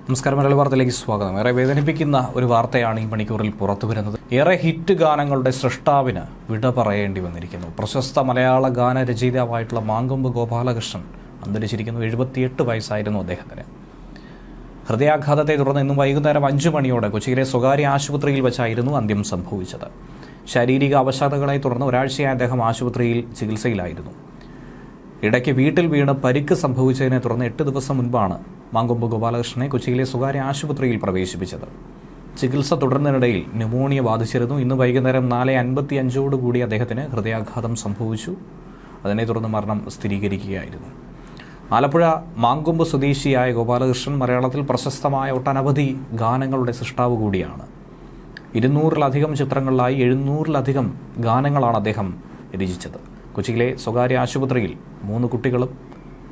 നമസ്കാരം. മലയാളി വാർത്തയിലേക്ക് സ്വാഗതം. ഏറെ വേദനിപ്പിക്കുന്ന ഒരു വാർത്തയാണ് ഈ മണിക്കൂറിൽ പുറത്തു വരുന്നത്. ഏറെ ഹിറ്റ് ഗാനങ്ങളുടെ സൃഷ്ടാവിന് വിട പറയേണ്ടി വന്നിരിക്കുന്നു. പ്രശസ്ത മലയാള ഗാന രചയിതാവായിട്ടുള്ള മാങ്കൊമ്പ് ഗോപാലകൃഷ്ണൻ അന്തരിച്ചിരിക്കുന്നു. 78 വയസ്സായിരുന്നു അദ്ദേഹത്തിന്. ഹൃദയാഘാതത്തെ തുടർന്ന് ഇന്നും വൈകുന്നേരം 5 മണിയോടെ കൊച്ചിയിലെ സ്വകാര്യ ആശുപത്രിയിൽ വെച്ചായിരുന്നു അന്ത്യം സംഭവിച്ചത്. ശാരീരിക അവശതകളെ തുടർന്ന് ഒരാഴ്ചയായി അദ്ദേഹം ആശുപത്രിയിൽ ചികിത്സയിലായിരുന്നു. ഇടയ്ക്ക് വീട്ടിൽ വീണ് പരിക്ക് സംഭവിച്ചതിനെ തുടർന്ന് 8 ദിവസം മുൻപാണ് മാങ്കൊമ്പ് ഗോപാലകൃഷ്ണനെ കൊച്ചിയിലെ സ്വകാര്യ ആശുപത്രിയിൽ പ്രവേശിപ്പിച്ചത്. ചികിത്സ തുടരുന്നതിനിടയിൽ ന്യൂമോണിയ ബാധിച്ചിരുന്നു. ഇന്ന് വൈകുന്നേരം 4:55 അദ്ദേഹത്തിന് ഹൃദയാഘാതം സംഭവിച്ചു. അതിനെ തുടർന്ന് മരണം സ്ഥിരീകരിക്കുകയായിരുന്നു. ആലപ്പുഴ മാങ്കൊമ്പ് സ്വദേശിയായ ഗോപാലകൃഷ്ണൻ മലയാളത്തിൽ പ്രശസ്തമായ ഒട്ടനവധി ഗാനങ്ങളുടെ സൃഷ്ടാവ് കൂടിയാണ്. 200-ലധികം ചിത്രങ്ങളിലായി 700-ലധികം ഗാനങ്ങളാണ് അദ്ദേഹം രചിച്ചത്. കൊച്ചിയിലെ സ്വകാര്യ ആശുപത്രിയിൽ 3 കുട്ടികളും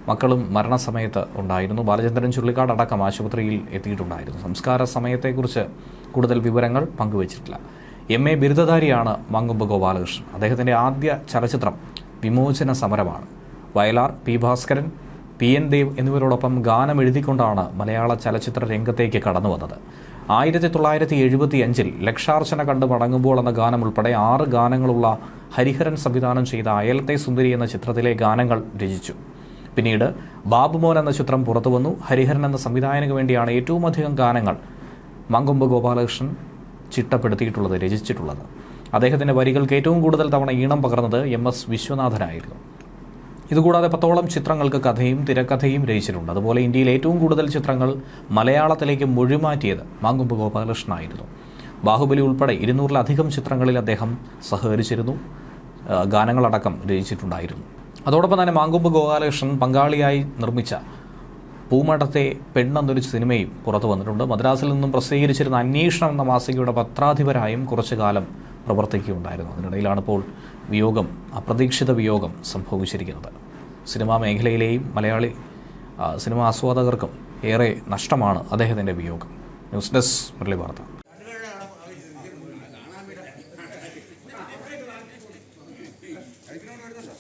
മക്കളും മരണസമയത്ത് ഉണ്ടായിരുന്നു. ബാലചന്ദ്രൻ ചുള്ളിക്കാട് അടക്കം ആശുപത്രിയിൽ എത്തിയിട്ടുണ്ടായിരുന്നു. സംസ്കാര സമയത്തെക്കുറിച്ച് കൂടുതൽ വിവരങ്ങൾ പങ്കുവച്ചിട്ടില്ല. MA ബിരുദധാരിയാണ് മാങ്കൊമ്പ് ഗോപാലകൃഷ്ണൻ. അദ്ദേഹത്തിൻ്റെ ആദ്യ ചലച്ചിത്രം വിമോചന സമരമാണ്. വയലാർ, P. ഭാസ്കരൻ, PN ദേവ് എന്നിവരോടൊപ്പം ഗാനം എഴുതിക്കൊണ്ടാണ് മലയാള ചലച്ചിത്ര രംഗത്തേക്ക് കടന്നു വന്നത്. 1975 ലക്ഷാർച്ചന കണ്ട് മടങ്ങുമ്പോൾ എന്ന ഗാനം ഉൾപ്പെടെ 6 ഗാനങ്ങളുള്ള ഹരിഹരൻ സംവിധാനം ചെയ്ത അയലത്തെ സുന്ദരി എന്ന ചിത്രത്തിലെ ഗാനങ്ങൾ രചിച്ചു. പിന്നീട് ബാബുമോൻ എന്ന ചിത്രം പുറത്തു വന്നു. ഹരിഹരൻ എന്ന സംവിധായകന് വേണ്ടിയാണ് ഏറ്റവും അധികം ഗാനങ്ങൾ മാങ്കൊമ്പ് ഗോപാലകൃഷ്ണൻ ചിട്ടപ്പെടുത്തിയിട്ടുള്ളത്, രചിച്ചിട്ടുള്ളത്. അദ്ദേഹത്തിൻ്റെ വരികൾക്ക് ഏറ്റവും കൂടുതൽ തവണ ഈണം പകർന്നത് MS വിശ്വനാഥനായിരുന്നു. ഇതുകൂടാതെ 10ഓളം ചിത്രങ്ങൾക്ക് കഥയും തിരക്കഥയും രചിച്ചിട്ടുണ്ട്. അതുപോലെ ഇന്ത്യയിൽ ഏറ്റവും കൂടുതൽ ചിത്രങ്ങൾ മലയാളത്തിലേക്ക് മൊഴിമാറ്റിയത് മാങ്കൊമ്പ് ഗോപാലകൃഷ്ണനായിരുന്നു. ബാഹുബലി ഉൾപ്പെടെ 200-ലധികം ചിത്രങ്ങളിൽ അദ്ദേഹം സഹകരിച്ചിരുന്നു. ഗാനങ്ങളടക്കം രചിച്ചിട്ടുണ്ടായിരുന്നു. അതോടൊപ്പം തന്നെ മാങ്കൊമ്പ് ഗോപാലകൃഷ്ണൻ പങ്കാളിയായി നിർമ്മിച്ച പൂമടത്തെ പെണ്ണെന്നൊരു സിനിമയും പുറത്തു വന്നിട്ടുണ്ട്. മദ്രാസിൽ നിന്നും പ്രസിദ്ധീകരിച്ചിരുന്ന അന്വേഷണം എന്ന മാസികയുടെ പത്രാധിപരായും കുറച്ചു കാലം പ്രവർത്തിക്കുകയുണ്ടായിരുന്നു. അതിനിടയിലാണ് ഇപ്പോൾ വിയോഗം, അപ്രതീക്ഷിത വിയോഗം സംഭവിച്ചിരിക്കുന്നത്. സിനിമാ മേഖലയിലെയും മലയാളി സിനിമാ ആസ്വാദകർക്കും ഏറെ നഷ്ടമാണ് അദ്ദേഹത്തിൻ്റെ വിയോഗം. ന്യൂസ് ഡെസ്ക് മലയാളി വാർത്ത. കളിക്കുന്നോണ്ട് വരുന്നുണ്ടോ?